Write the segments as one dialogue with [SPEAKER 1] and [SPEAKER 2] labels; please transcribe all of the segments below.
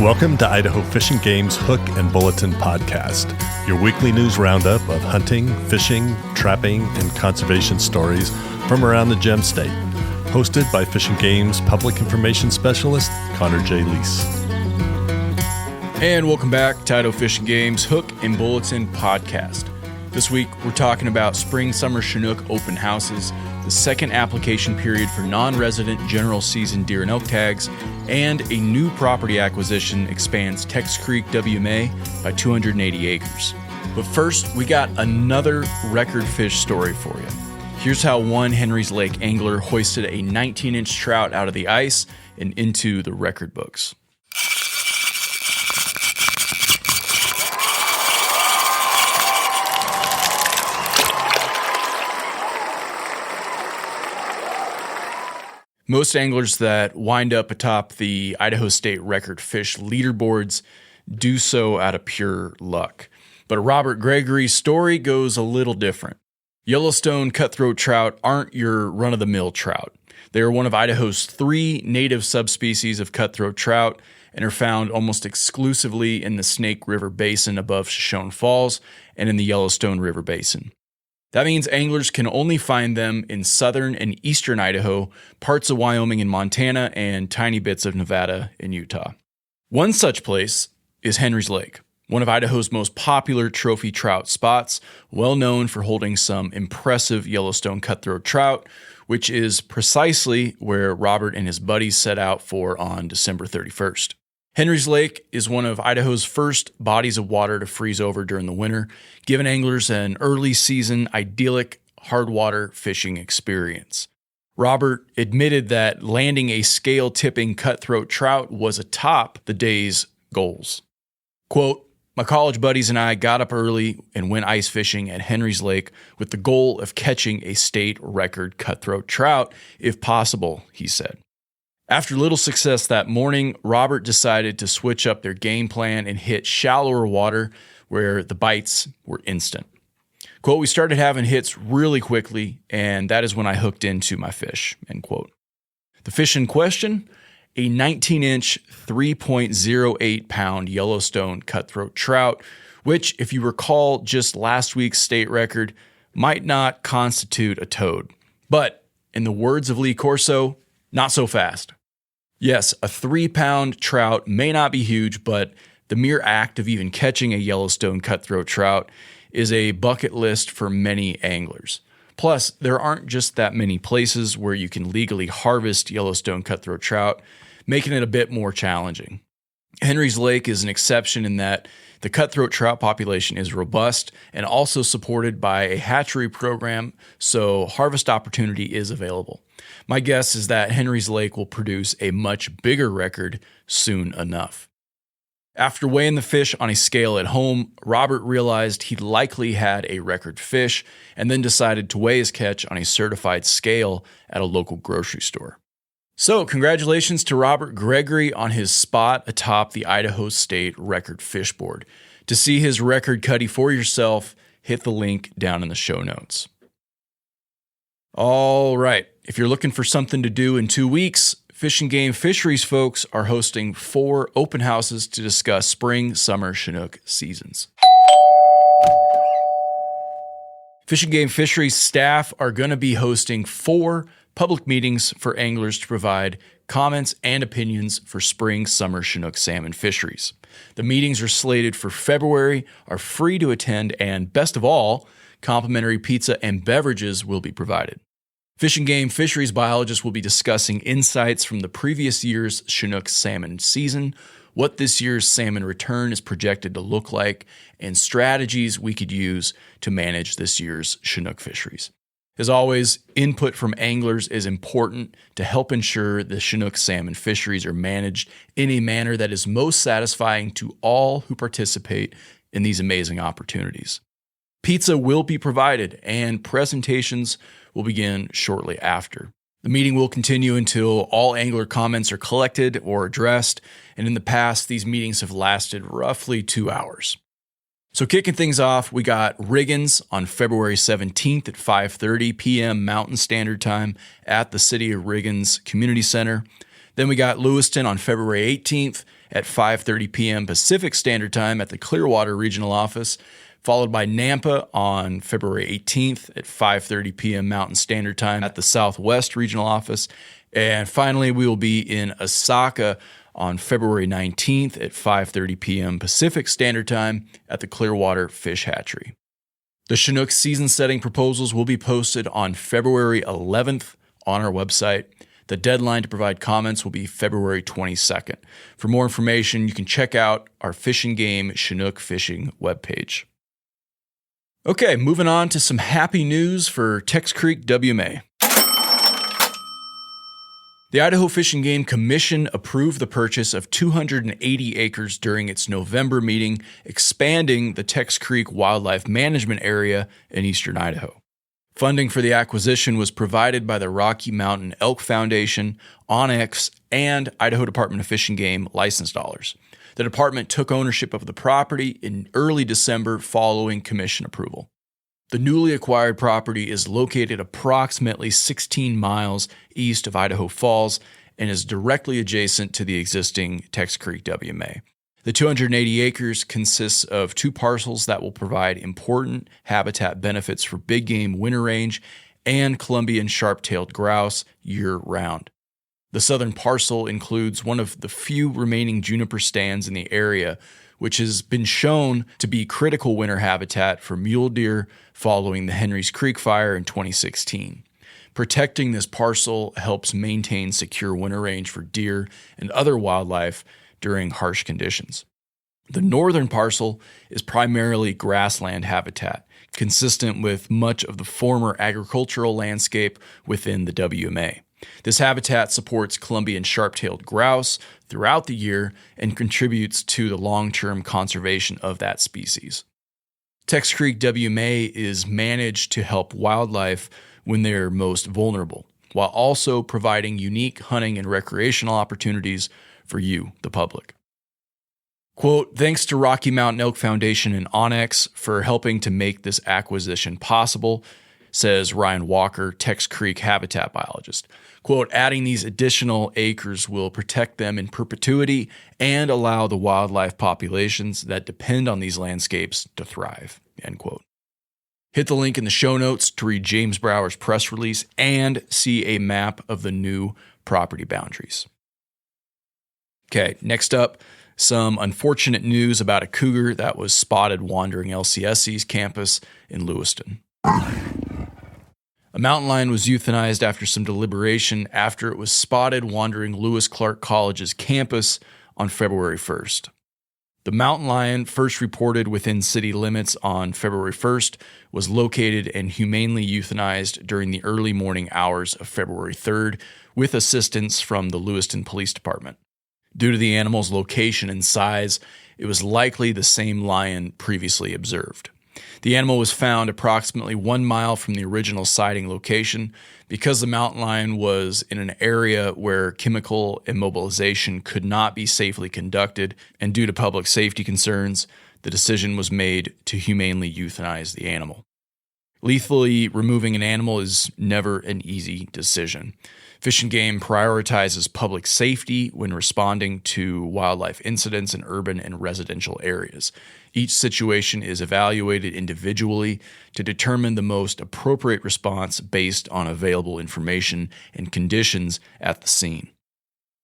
[SPEAKER 1] Welcome to Idaho Fish and Game's Hook and Bulletin podcast, your weekly news roundup of hunting, fishing, trapping, and conservation stories from around the Gem State. Hosted by Fish and Game's Public Information Specialist, Connor J. Lease.
[SPEAKER 2] And welcome back to Idaho Fish and Game's Hook and Bulletin podcast. This week, we're talking about spring-summer Chinook open houses, the second application period for non-resident general season deer and elk tags, and a new property acquisition expands Tex Creek WMA by 280 acres. But first, we got another record fish story for you. Here's how one Henry's Lake angler hoisted a 19-inch trout out of the ice and into the record books. Most anglers that wind up atop the Idaho State record fish leaderboards do so out of pure luck. But Robert Gregory's story goes a little different. Yellowstone cutthroat trout aren't your run-of-the-mill trout. They are one of Idaho's 3 native subspecies of cutthroat trout and are found almost exclusively in the Snake River Basin above Shoshone Falls and in the Yellowstone River Basin. That means anglers can only find them in southern and eastern Idaho, parts of Wyoming and Montana, and tiny bits of Nevada and Utah. One such place is Henry's Lake, one of Idaho's most popular trophy trout spots, well known for holding some impressive Yellowstone cutthroat trout, which is precisely where Robert and his buddies set out for on December 31st. Henry's Lake is one of Idaho's first bodies of water to freeze over during the winter, giving anglers an early season idyllic hard water fishing experience. Robert admitted that landing a scale-tipping cutthroat trout was atop the day's goals. Quote, "My college buddies and I got up early and went ice fishing at Henry's Lake with the goal of catching a state record cutthroat trout, if possible," he said. After little success that morning, Robert decided to switch up their game plan and hit shallower water where the bites were instant. Quote, "We started having hits really quickly, and that is when I hooked into my fish," end quote. The fish in question? A 19-inch, 3.08-pound Yellowstone cutthroat trout, which, if you recall just last week's state record, might not constitute a toad. But, in the words of Lee Corso, not so fast. Yes, a 3-pound trout may not be huge, but the mere act of even catching a Yellowstone cutthroat trout is a bucket list for many anglers. Plus, there aren't just that many places where you can legally harvest Yellowstone cutthroat trout, making it a bit more challenging. Henry's Lake is an exception in that the cutthroat trout population is robust and also supported by a hatchery program, so harvest opportunity is available. My guess is that Henry's Lake will produce a much bigger record soon enough. After weighing the fish on a scale at home, Robert realized he likely had a record fish and then decided to weigh his catch on a certified scale at a local grocery store. So, congratulations to Robert Gregory on his spot atop the Idaho State Record Fish Board. To see his record cutty for yourself, hit the link down in the show notes. All right, if you're looking for something to do in 2 weeks, Fish and Game Fisheries folks are hosting 4 open houses to discuss spring-summer Chinook seasons. Fish and Game Fisheries staff are going to be hosting 4 public meetings for anglers to provide comments and opinions for spring-summer Chinook salmon fisheries. The meetings are slated for February, are free to attend, and best of all, complimentary pizza and beverages will be provided. Fish and Game Fisheries biologists will be discussing insights from the previous year's Chinook salmon season, what this year's salmon return is projected to look like, and strategies we could use to manage this year's Chinook fisheries. As always, input from anglers is important to help ensure the Chinook salmon fisheries are managed in a manner that is most satisfying to all who participate in these amazing opportunities. Pizza will be provided, and presentations will begin shortly after. The meeting will continue until all angler comments are collected or addressed, and in the past, these meetings have lasted roughly 2 hours. So kicking things off, we got Riggins on February 17th at 5:30 p.m. Mountain Standard Time at the City of Riggins Community Center. Then we got Lewiston on February 18th at 5:30 p.m. Pacific Standard Time at the Clearwater Regional Office, followed by Nampa on February 18th at 5:30 p.m. Mountain Standard Time at the Southwest Regional Office. And finally, we will be in Osaka on February 19th at 5:30 p.m. Pacific Standard Time at the Clearwater Fish Hatchery. The Chinook season-setting proposals will be posted on February 11th on our website. The deadline to provide comments will be February 22nd. For more information, you can check out our Fish and Game Chinook fishing webpage. Okay, moving on to some happy news for Tex Creek WMA. The Idaho Fish and Game Commission approved the purchase of 280 acres during its November meeting, expanding the Tex Creek Wildlife Management Area in eastern Idaho. Funding for the acquisition was provided by the Rocky Mountain Elk Foundation, Onyx, and Idaho Department of Fish and Game license dollars. The department took ownership of the property in early December following commission approval. The newly acquired property is located approximately 16 miles east of Idaho Falls and is directly adjacent to the existing Tex Creek WMA. The 280 acres consists of 2 parcels that will provide important habitat benefits for big game winter range and Columbian sharp-tailed grouse year-round. The southern parcel includes one of the few remaining juniper stands in the area, which has been shown to be critical winter habitat for mule deer following the Henry's Creek fire in 2016. Protecting this parcel helps maintain secure winter range for deer and other wildlife during harsh conditions. The northern parcel is primarily grassland habitat, consistent with much of the former agricultural landscape within the WMA. This habitat supports Columbian sharp-tailed grouse throughout the year and contributes to the long-term conservation of that species. Tex Creek WMA is managed to help wildlife when they're most vulnerable, while also providing unique hunting and recreational opportunities for you, the public. Quote, "Thanks to Rocky Mountain Elk Foundation and Onyx for helping to make this acquisition possible," says Ryan Walker, Tex Creek habitat biologist. Quote, "Adding these additional acres will protect them in perpetuity and allow the wildlife populations that depend on these landscapes to thrive," end quote. Hit the link in the show notes to read James Brower's press release and see a map of the new property boundaries. Okay, next up, some unfortunate news about a cougar that was spotted wandering LCSC's campus in Lewiston. A mountain lion was euthanized after some deliberation after it was spotted wandering Lewis Clark College's campus on February 1st. The mountain lion, first reported within city limits on February 1st, was located and humanely euthanized during the early morning hours of February 3rd with assistance from the Lewiston Police Department. Due to the animal's location and size, it was likely the same lion previously observed. The animal was found approximately 1 mile from the original sighting location. Because the mountain lion was in an area where chemical immobilization could not be safely conducted, and due to public safety concerns, the decision was made to humanely euthanize the animal. Lethally removing an animal is never an easy decision. Fish and Game prioritizes public safety when responding to wildlife incidents in urban and residential areas. Each situation is evaluated individually to determine the most appropriate response based on available information and conditions at the scene.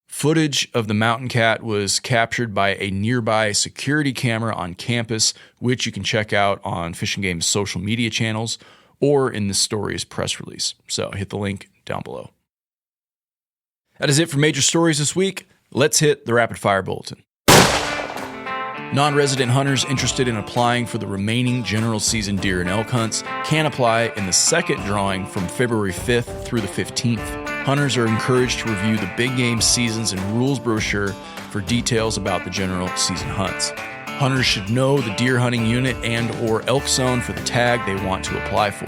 [SPEAKER 2] Footage of the mountain cat was captured by a nearby security camera on campus, which you can check out on Fish and Game's social media channels or in the story's press release. So hit the link down below. That is it for major stories this week. Let's hit the rapid fire bulletin. Non-resident hunters interested in applying for the remaining general season deer and elk hunts can apply in the second drawing from February 5th through the 15th. Hunters are encouraged to review the big game seasons and rules brochure for details about the general season hunts. Hunters should know the deer hunting unit and or elk zone for the tag they want to apply for.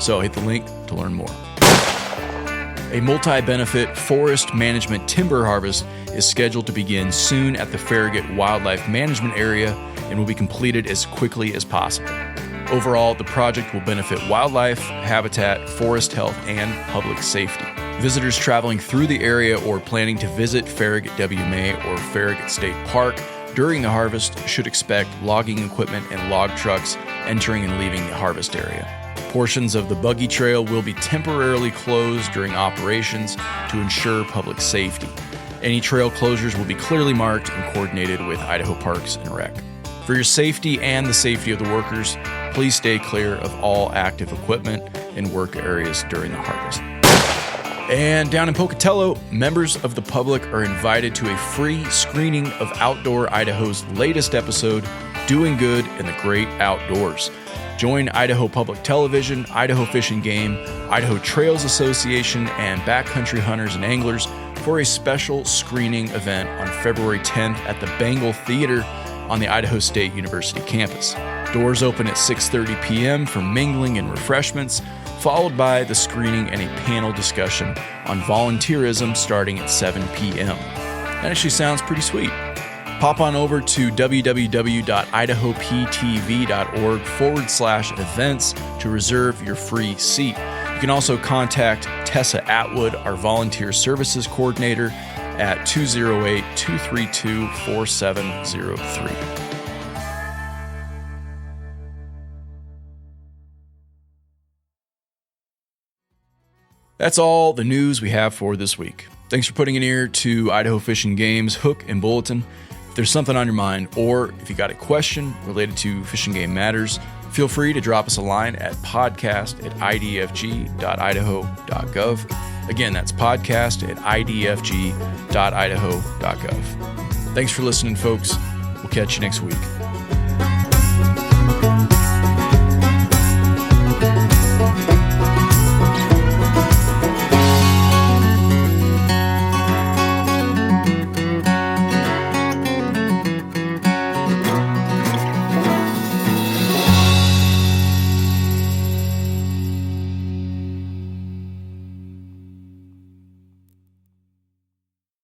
[SPEAKER 2] So hit the link to learn more. A multi-benefit forest management timber harvest is scheduled to begin soon at the Farragut Wildlife Management Area and will be completed as quickly as possible. Overall, the project will benefit wildlife, habitat, forest health, and public safety. Visitors traveling through the area or planning to visit Farragut WMA or Farragut State Park during the harvest should expect logging equipment and log trucks entering and leaving the harvest area. Portions of the buggy trail will be temporarily closed during operations to ensure public safety. Any trail closures will be clearly marked and coordinated with Idaho Parks and Rec. For your safety and the safety of the workers, please stay clear of all active equipment in work areas during the harvest. And down in Pocatello, members of the public are invited to a free screening of Outdoor Idaho's latest episode, Doing Good in the Great Outdoors. Join Idaho Public Television, Idaho Fish and Game, Idaho Trails Association, and backcountry hunters and anglers for a special screening event on February 10th at the Bengal Theater on the Idaho State University campus. Doors open at 6:30 p.m. for mingling and refreshments, followed by the screening and a panel discussion on volunteerism starting at 7 p.m. That actually sounds pretty sweet. Pop on over to www.idahoptv.org/events to reserve your free seat. You can also contact Tessa Atwood, our volunteer services coordinator, at 208-232-4703. That's all the news we have for this week. Thanks for putting an ear to Idaho Fish and Game's Hook and Bulletin. If there's something on your mind, or if you got a question related to Fish and Game matters, feel free to drop us a line at podcast@idfg.idaho.gov. Again, that's podcast@idfg.idaho.gov. Thanks for listening, folks. We'll catch you next week.